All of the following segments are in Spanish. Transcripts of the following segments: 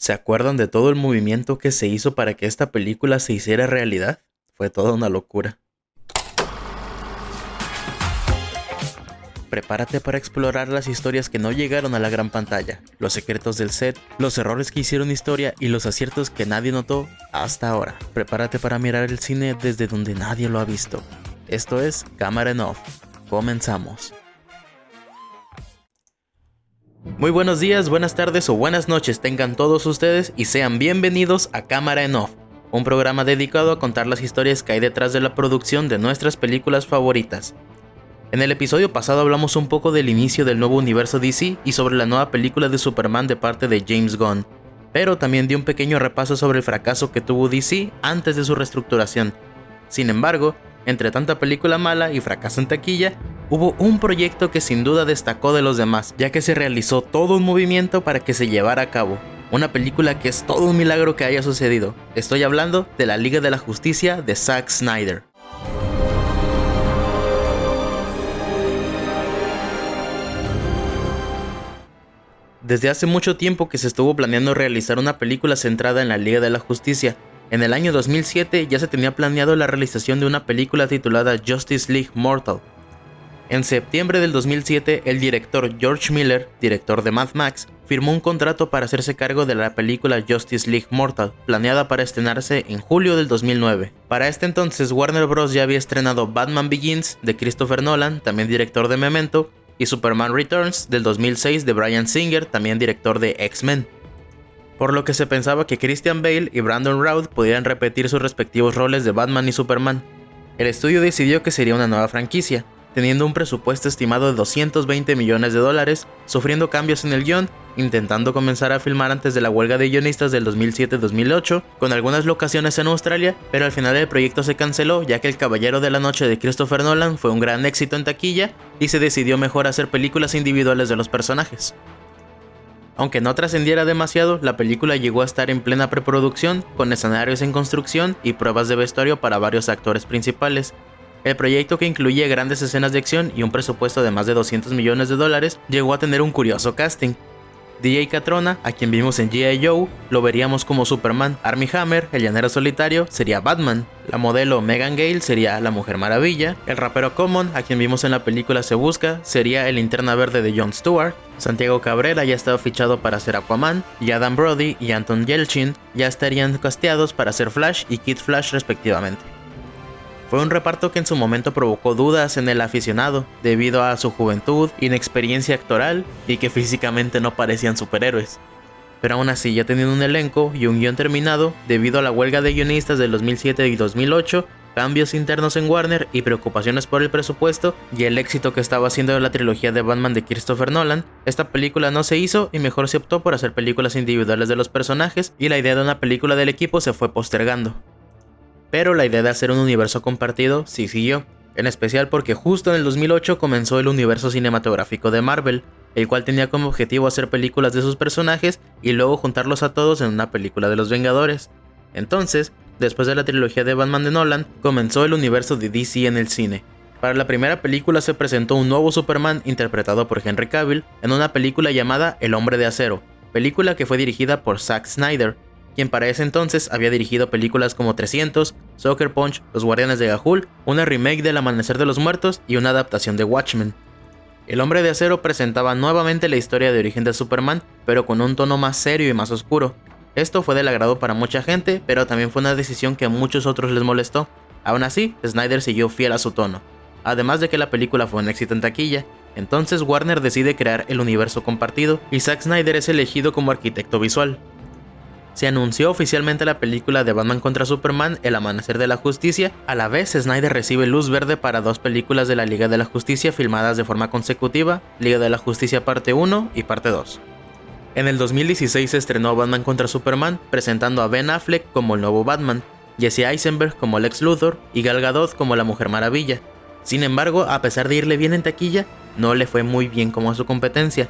¿Se acuerdan de todo el movimiento que se hizo para que esta película se hiciera realidad? Fue toda una locura. Prepárate para explorar las historias que no llegaron a la gran pantalla, los secretos del set, los errores que hicieron historia y los aciertos que nadie notó hasta ahora. Prepárate para mirar el cine desde donde nadie lo ha visto. Esto es Cámara en Off. Comenzamos. Muy buenos días, buenas tardes o buenas noches tengan todos ustedes y sean bienvenidos a Cámara en Off, un programa dedicado a contar las historias que hay detrás de la producción de nuestras películas favoritas. En el episodio pasado hablamos un poco del inicio del nuevo universo DC y sobre la nueva película de Superman de parte de James Gunn, pero también di un pequeño repaso sobre el fracaso que tuvo DC antes de su reestructuración. Sin embargo, entre tanta película mala y fracaso en taquilla, hubo un proyecto que sin duda destacó de los demás, ya que se realizó todo un movimiento para que se llevara a cabo. Una película que es todo un milagro que haya sucedido. Estoy hablando de la Liga de la Justicia de Zack Snyder. Desde hace mucho tiempo que se estuvo planeando realizar una película centrada en la Liga de la Justicia. En el año 2007 ya se tenía planeado la realización de una película titulada Justice League Mortal. En septiembre del 2007, el director George Miller, director de Mad Max, firmó un contrato para hacerse cargo de la película Justice League Mortal, planeada para estrenarse en julio del 2009. Para este entonces, Warner Bros. Ya había estrenado Batman Begins, de Christopher Nolan, también director de Memento, y Superman Returns, del 2006, de Bryan Singer, también director de X-Men. Por lo que se pensaba que Christian Bale y Brandon Routh pudieran repetir sus respectivos roles de Batman y Superman. El estudio decidió que sería una nueva franquicia, teniendo un presupuesto estimado de $220 millones, sufriendo cambios en el guión, intentando comenzar a filmar antes de la huelga de guionistas del 2007-2008, con algunas locaciones en Australia, pero al final el proyecto se canceló ya que El Caballero de la Noche de Christopher Nolan fue un gran éxito en taquilla y se decidió mejor hacer películas individuales de los personajes. Aunque no trascendiera demasiado, la película llegó a estar en plena preproducción, con escenarios en construcción y pruebas de vestuario para varios actores principales. El proyecto, que incluía grandes escenas de acción y un presupuesto de más de $200 millones, llegó a tener un curioso casting. DJ Catrona, a quien vimos en G.I. Joe, lo veríamos como Superman. Armie Hammer, el llanero solitario, sería Batman. La modelo Megan Gale sería la Mujer Maravilla. El rapero Common, a quien vimos en la película Se Busca, sería el Linterna Verde de Jon Stewart. Santiago Cabrera ya estaba fichado para ser Aquaman, y Adam Brody y Anton Yelchin ya estarían casteados para ser Flash y Kid Flash respectivamente. Fue un reparto que en su momento provocó dudas en el aficionado, debido a su juventud, inexperiencia actoral y que físicamente no parecían superhéroes. Pero aún así, ya teniendo un elenco y un guión terminado, debido a la huelga de guionistas del 2007 y 2008, cambios internos en Warner y preocupaciones por el presupuesto y el éxito que estaba haciendo la trilogía de Batman de Christopher Nolan, esta película no se hizo y mejor se optó por hacer películas individuales de los personajes, y la idea de una película del equipo se fue postergando. Pero la idea de hacer un universo compartido sí siguió, en especial porque justo en el 2008 comenzó el universo cinematográfico de Marvel, el cual tenía como objetivo hacer películas de sus personajes y luego juntarlos a todos en una película de los Vengadores. Entonces, después de la trilogía de Batman de Nolan, comenzó el universo de DC en el cine. Para la primera película se presentó un nuevo Superman interpretado por Henry Cavill en una película llamada El Hombre de Acero, película que fue dirigida por Zack Snyder, quien para ese entonces había dirigido películas como 300, Sucker Punch, Los Guardianes de Ga'Hoole, una remake del Amanecer de los Muertos y una adaptación de Watchmen. El Hombre de Acero presentaba nuevamente la historia de origen de Superman, pero con un tono más serio y más oscuro. Esto fue del agrado para mucha gente, pero también fue una decisión que a muchos otros les molestó. Aún así, Snyder siguió fiel a su tono. Además de que la película fue un éxito en taquilla, entonces Warner decide crear el universo compartido y Zack Snyder es elegido como arquitecto visual. Se anunció oficialmente la película de Batman contra Superman, El Amanecer de la Justicia. A la vez, Snyder recibe luz verde para dos películas de la Liga de la Justicia filmadas de forma consecutiva, Liga de la Justicia parte 1 y parte 2. En el 2016 se estrenó Batman contra Superman, presentando a Ben Affleck como el nuevo Batman, Jesse Eisenberg como Lex Luthor y Gal Gadot como la Mujer Maravilla. Sin embargo, a pesar de irle bien en taquilla, no le fue muy bien como a su competencia.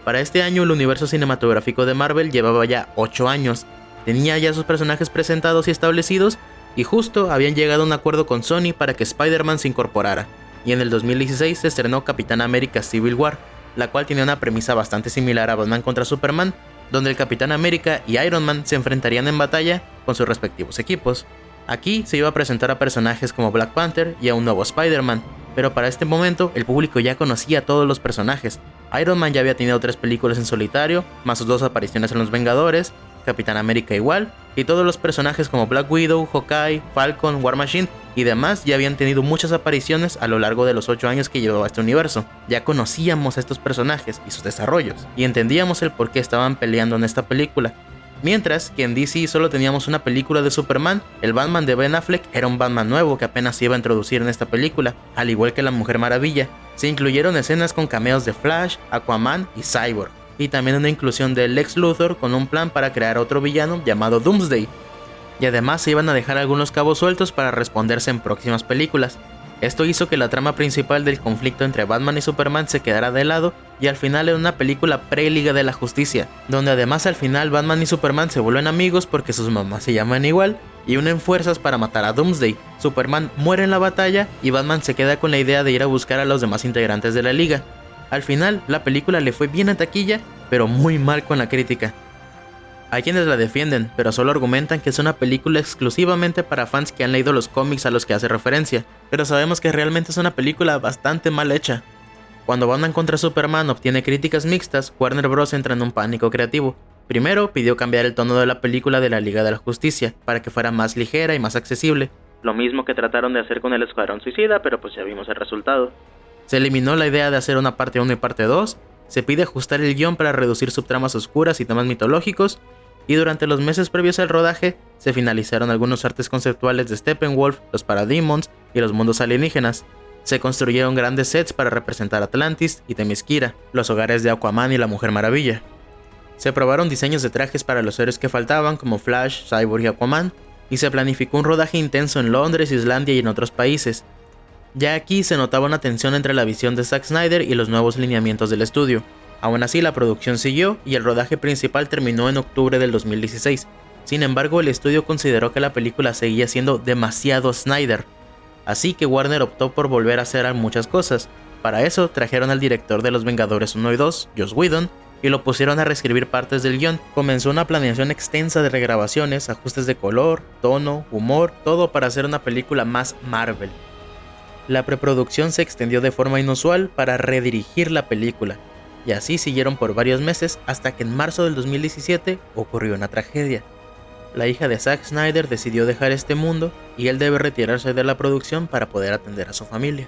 Para este año el universo cinematográfico de Marvel llevaba ya 8 años, tenía ya sus personajes presentados y establecidos, y justo habían llegado a un acuerdo con Sony para que Spider-Man se incorporara, y en el 2016 se estrenó Capitán América Civil War, la cual tenía una premisa bastante similar a Batman contra Superman, donde el Capitán América y Iron Man se enfrentarían en batalla con sus respectivos equipos. Aquí se iba a presentar a personajes como Black Panther y a un nuevo Spider-Man, pero para este momento el público ya conocía a todos los personajes. Iron Man ya había tenido 3 películas en solitario, más sus 2 apariciones en Los Vengadores, Capitán América igual, y todos los personajes como Black Widow, Hawkeye, Falcon, War Machine y demás ya habían tenido muchas apariciones a lo largo de los 8 años que llevaba este universo. Ya conocíamos a estos personajes y sus desarrollos, y entendíamos el por qué estaban peleando en esta película. Mientras que en DC solo teníamos una película de Superman, el Batman de Ben Affleck era un Batman nuevo que apenas se iba a introducir en esta película, al igual que la Mujer Maravilla. Se incluyeron escenas con cameos de Flash, Aquaman y Cyborg, y también una inclusión de Lex Luthor con un plan para crear otro villano llamado Doomsday. Y además se iban a dejar algunos cabos sueltos para responderse en próximas películas. Esto hizo que la trama principal del conflicto entre Batman y Superman se quedara de lado y al final era una película pre-Liga de la Justicia, donde además al final Batman y Superman se vuelven amigos porque sus mamás se llaman igual y unen fuerzas para matar a Doomsday. Superman muere en la batalla y Batman se queda con la idea de ir a buscar a los demás integrantes de la Liga. Al final, la película le fue bien a taquilla, pero muy mal con la crítica. Hay quienes la defienden, pero solo argumentan que es una película exclusivamente para fans que han leído los cómics a los que hace referencia, pero sabemos que realmente es una película bastante mal hecha. Cuando Batman contra Superman obtiene críticas mixtas, Warner Bros. Entra en un pánico creativo. Primero pidió cambiar el tono de la película de la Liga de la Justicia, para que fuera más ligera y más accesible, lo mismo que trataron de hacer con el Escuadrón Suicida, pero pues ya vimos el resultado. Se eliminó la idea de hacer una parte 1 y parte 2, se pide ajustar el guión para reducir subtramas oscuras y temas mitológicos, y durante los meses previos al rodaje se finalizaron algunos artes conceptuales de Steppenwolf, los Parademons y los mundos alienígenas. Se construyeron grandes sets para representar Atlantis y Themyscira, los hogares de Aquaman y la Mujer Maravilla. Se probaron diseños de trajes para los héroes que faltaban como Flash, Cyborg y Aquaman, y se planificó un rodaje intenso en Londres, Islandia y en otros países. Ya aquí se notaba una tensión entre la visión de Zack Snyder y los nuevos lineamientos del estudio. Aún así, la producción siguió y el rodaje principal terminó en octubre del 2016. Sin embargo, el estudio consideró que la película seguía siendo demasiado Snyder, así que Warner optó por volver a hacer muchas cosas. Para eso trajeron al director de Los Vengadores 1 y 2, Joss Whedon, y lo pusieron a reescribir partes del guión. Comenzó una planeación extensa de regrabaciones, ajustes de color, tono, humor, todo para hacer una película más Marvel. La preproducción se extendió de forma inusual para redirigir la película, y así siguieron por varios meses hasta que en marzo del 2017 ocurrió una tragedia. La hija de Zack Snyder decidió dejar este mundo y él debe retirarse de la producción para poder atender a su familia.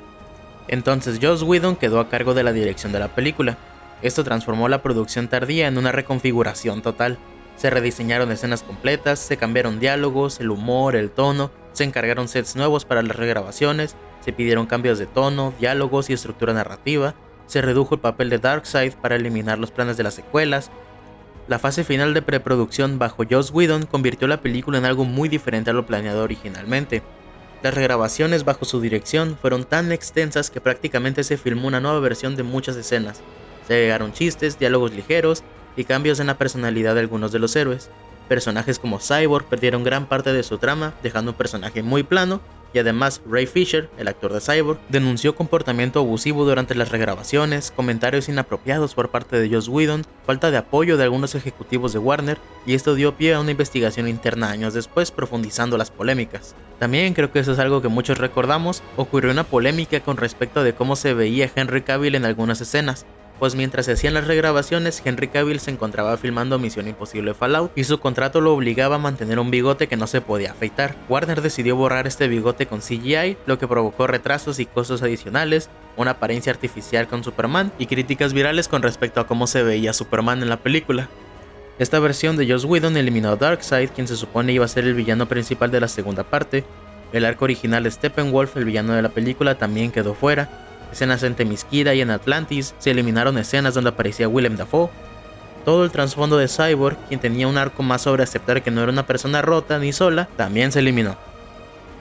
Entonces Joss Whedon quedó a cargo de la dirección de la película. Esto transformó la producción tardía en una reconfiguración total. Se rediseñaron escenas completas, se cambiaron diálogos, el humor, el tono, se encargaron sets nuevos para las regrabaciones, se pidieron cambios de tono, diálogos y estructura narrativa, se redujo el papel de Darkseid para eliminar los planes de las secuelas. La fase final de preproducción bajo Joss Whedon convirtió la película en algo muy diferente a lo planeado originalmente. Las regrabaciones bajo su dirección fueron tan extensas que prácticamente se filmó una nueva versión de muchas escenas. Se agregaron chistes, diálogos ligeros y cambios en la personalidad de algunos de los héroes. Personajes como Cyborg perdieron gran parte de su trama, dejando un personaje muy plano, y además Ray Fisher, el actor de Cyborg, denunció comportamiento abusivo durante las regrabaciones, comentarios inapropiados por parte de Joss Whedon, falta de apoyo de algunos ejecutivos de Warner, y esto dio pie a una investigación interna años después, profundizando las polémicas. También creo que eso es algo que muchos recordamos, ocurrió una polémica con respecto de cómo se veía Henry Cavill en algunas escenas. Pues mientras se hacían las regrabaciones, Henry Cavill se encontraba filmando Misión Imposible Fallout y su contrato lo obligaba a mantener un bigote que no se podía afeitar. Warner decidió borrar este bigote con CGI, lo que provocó retrasos y costos adicionales, una apariencia artificial con Superman y críticas virales con respecto a cómo se veía Superman en la película. Esta versión de Joss Whedon eliminó a Darkseid, quien se supone iba a ser el villano principal de la segunda parte. El arco original de Steppenwolf, el villano de la película, también quedó fuera. Escenas en Themyscira y en Atlantis, se eliminaron escenas donde aparecía Willem Dafoe. Todo el trasfondo de Cyborg, quien tenía un arco más sobre aceptar que no era una persona rota ni sola, también se eliminó.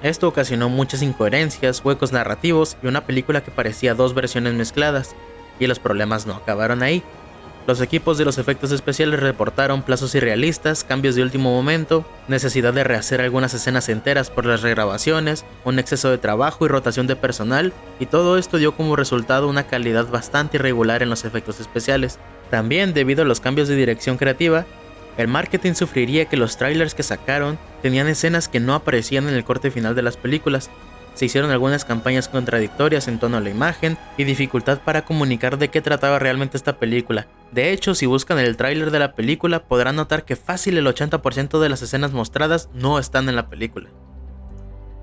Esto ocasionó muchas incoherencias, huecos narrativos y una película que parecía dos versiones mezcladas, y los problemas no acabaron ahí. Los equipos de los efectos especiales reportaron plazos irrealistas, cambios de último momento, necesidad de rehacer algunas escenas enteras por las regrabaciones, un exceso de trabajo y rotación de personal, y todo esto dio como resultado una calidad bastante irregular en los efectos especiales. También, debido a los cambios de dirección creativa, el marketing sufriría que los trailers que sacaron tenían escenas que no aparecían en el corte final de las películas. Se hicieron algunas campañas contradictorias en torno a la imagen y dificultad para comunicar de qué trataba realmente esta película. De hecho, si buscan el tráiler de la película podrán notar que fácil el 80% de las escenas mostradas no están en la película.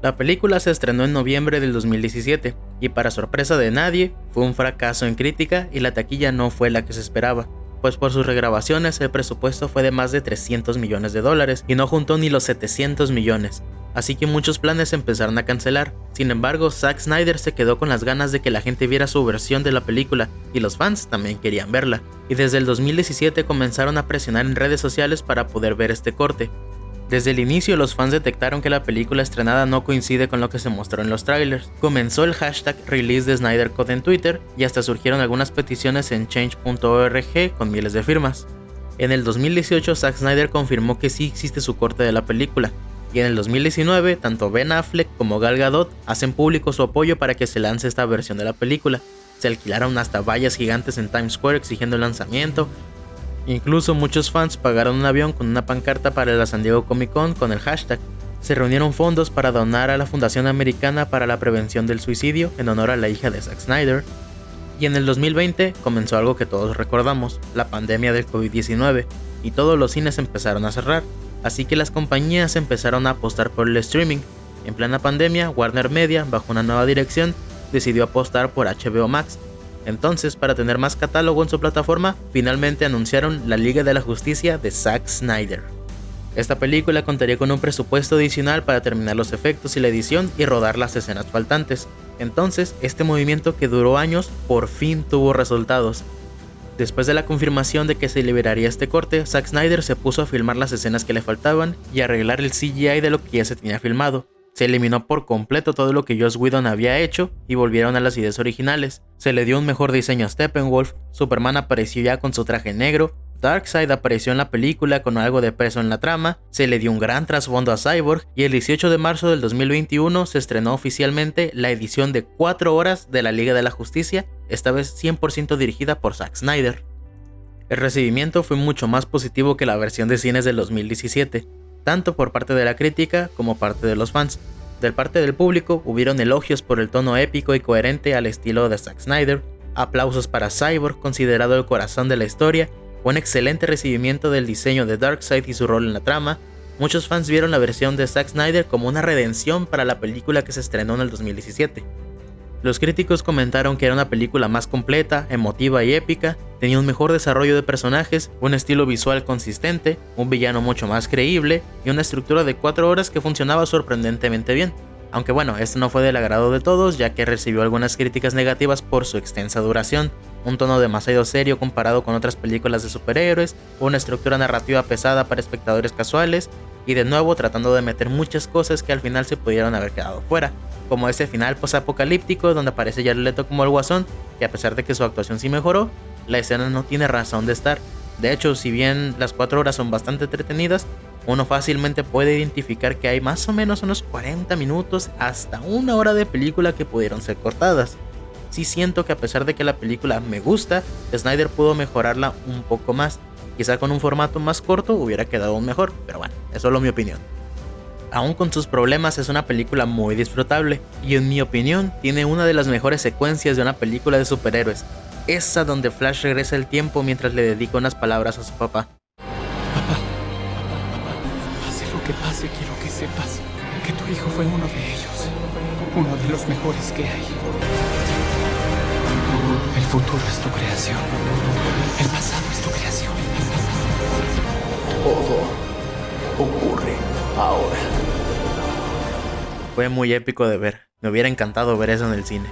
La película se estrenó en noviembre del 2017 y para sorpresa de nadie fue un fracaso en crítica y la taquilla no fue la que se esperaba, pues por sus regrabaciones el presupuesto fue de más de $300 millones y no juntó ni los 700 millones. Así que muchos planes empezaron a cancelar. Sin embargo, Zack Snyder se quedó con las ganas de que la gente viera su versión de la película, y los fans también querían verla. Y desde el 2017 comenzaron a presionar en redes sociales para poder ver este corte. Desde el inicio los fans detectaron que la película estrenada no coincide con lo que se mostró en los trailers. Comenzó el hashtag Release the Snyder Cut en Twitter y hasta surgieron algunas peticiones en change.org con miles de firmas. En el 2018 Zack Snyder confirmó que sí existe su corte de la película. Y en el 2019, tanto Ben Affleck como Gal Gadot hacen público su apoyo para que se lance esta versión de la película. Se alquilaron hasta vallas gigantes en Times Square exigiendo el lanzamiento. Incluso muchos fans pagaron un avión con una pancarta para la San Diego Comic Con con el hashtag. Se reunieron fondos para donar a la Fundación Americana para la Prevención del Suicidio en honor a la hija de Zack Snyder. Y en el 2020 comenzó algo que todos recordamos, la pandemia del COVID-19, y todos los cines empezaron a cerrar. Así que las compañías empezaron a apostar por el streaming. En plena pandemia, Warner Media, bajo una nueva dirección, decidió apostar por HBO Max. Entonces, para tener más catálogo en su plataforma, finalmente anunciaron La Liga de la Justicia de Zack Snyder. Esta película contaría con un presupuesto adicional para terminar los efectos y la edición y rodar las escenas faltantes. Entonces, este movimiento que duró años, por fin tuvo resultados. Después de la confirmación de que se liberaría este corte, Zack Snyder se puso a filmar las escenas que le faltaban y arreglar el CGI de lo que ya se tenía filmado. Se eliminó por completo todo lo que Joss Whedon había hecho y volvieron a las ideas originales. Se le dio un mejor diseño a Steppenwolf, Superman apareció ya con su traje negro, Darkseid apareció en la película con algo de peso en la trama, se le dio un gran trasfondo a Cyborg y el 18 de marzo del 2021 se estrenó oficialmente la edición de 4 horas de la Liga de la Justicia, esta vez 100% dirigida por Zack Snyder. El recibimiento fue mucho más positivo que la versión de cines del 2017, tanto por parte de la crítica como parte de los fans. Del parte del público hubieron elogios por el tono épico y coherente al estilo de Zack Snyder, aplausos para Cyborg, considerado el corazón de la historia, un excelente recibimiento del diseño de Darkseid y su rol en la trama. Muchos fans vieron la versión de Zack Snyder como una redención para la película que se estrenó en el 2017. Los críticos comentaron que era una película más completa, emotiva y épica, tenía un mejor desarrollo de personajes, un estilo visual consistente, un villano mucho más creíble y una estructura de 4 horas que funcionaba sorprendentemente bien. Aunque bueno, esto no fue del agrado de todos, ya que recibió algunas críticas negativas por su extensa duración, un tono demasiado serio comparado con otras películas de superhéroes, una estructura narrativa pesada para espectadores casuales, y de nuevo tratando de meter muchas cosas que al final se pudieron haber quedado fuera, como ese final post-apocalíptico donde aparece Jared Leto como el Guasón, que a pesar de que su actuación sí mejoró, la escena no tiene razón de estar. De hecho, si bien las 4 horas son bastante entretenidas, uno fácilmente puede identificar que hay más o menos unos 40 minutos hasta 1 hora de película que pudieron ser cortadas. Sí siento que a pesar de que la película me gusta, Snyder pudo mejorarla un poco más. Quizá con un formato más corto hubiera quedado aún mejor, pero bueno, es solo mi opinión. Aún con sus problemas es una película muy disfrutable, y en mi opinión tiene una de las mejores secuencias de una película de superhéroes, esa donde Flash regresa el tiempo mientras le dedica unas palabras a su papá. Papá, pase lo que pase, quiero que sepas que tu hijo fue uno de ellos, uno de los mejores que hay. El futuro es tu creación, el pasado es tu creación. Todo ocurre ahora. Fue muy épico de ver, me hubiera encantado ver eso en el cine.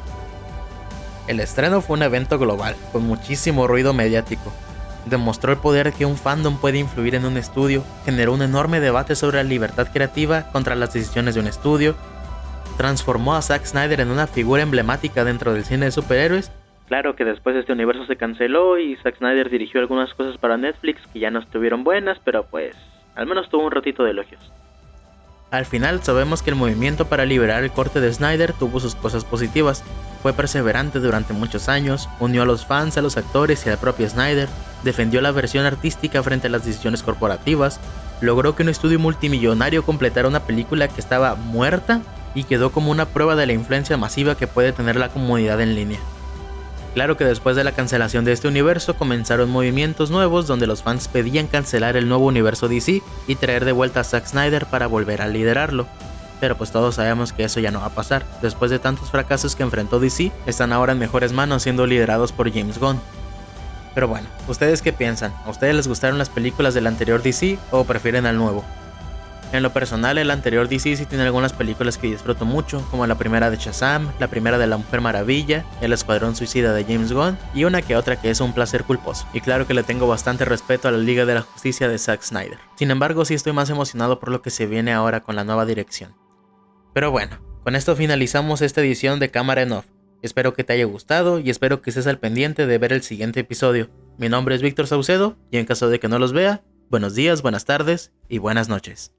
El estreno fue un evento global, con muchísimo ruido mediático. Demostró el poder que un fandom puede influir en un estudio, generó un enorme debate sobre la libertad creativa contra las decisiones de un estudio, transformó a Zack Snyder en una figura emblemática dentro del cine de superhéroes Claro que después este universo se canceló y Zack Snyder dirigió algunas cosas para Netflix que ya no estuvieron buenas, pero pues al menos tuvo un ratito de elogios. Al final sabemos que el movimiento para liberar el corte de Snyder tuvo sus cosas positivas. Fue perseverante durante muchos años, unió a los fans, a los actores y al propio Snyder, defendió la versión artística frente a las decisiones corporativas, logró que un estudio multimillonario completara una película que estaba muerta y quedó como una prueba de la influencia masiva que puede tener la comunidad en línea. Claro que después de la cancelación de este universo comenzaron movimientos nuevos donde los fans pedían cancelar el nuevo universo DC y traer de vuelta a Zack Snyder para volver a liderarlo. Pero pues todos sabemos que eso ya no va a pasar. Después de tantos fracasos que enfrentó DC, están ahora en mejores manos siendo liderados por James Gunn. Pero bueno, ¿ustedes qué piensan? ¿A ustedes les gustaron las películas del anterior DC o prefieren al nuevo? En lo personal, el anterior DC sí tiene algunas películas que disfruto mucho, como la primera de Shazam, la primera de La Mujer Maravilla, El Escuadrón Suicida de James Gunn, y una que otra que es un placer culposo. Y claro que le tengo bastante respeto a la Liga de la Justicia de Zack Snyder. Sin embargo, sí estoy más emocionado por lo que se viene ahora con la nueva dirección. Pero bueno, con esto finalizamos esta edición de Cámara en Off. Espero que te haya gustado y espero que estés al pendiente de ver el siguiente episodio. Mi nombre es Víctor Saucedo y en caso de que no los vea, buenos días, buenas tardes y buenas noches.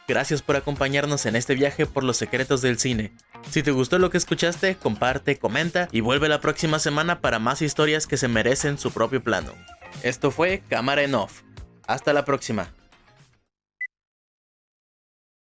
Gracias por acompañarnos en este viaje por los secretos del cine. Si te gustó lo que escuchaste, comparte, comenta y vuelve la próxima semana para más historias que se merecen su propio plano. Esto fue Cámara en Off. Hasta la próxima.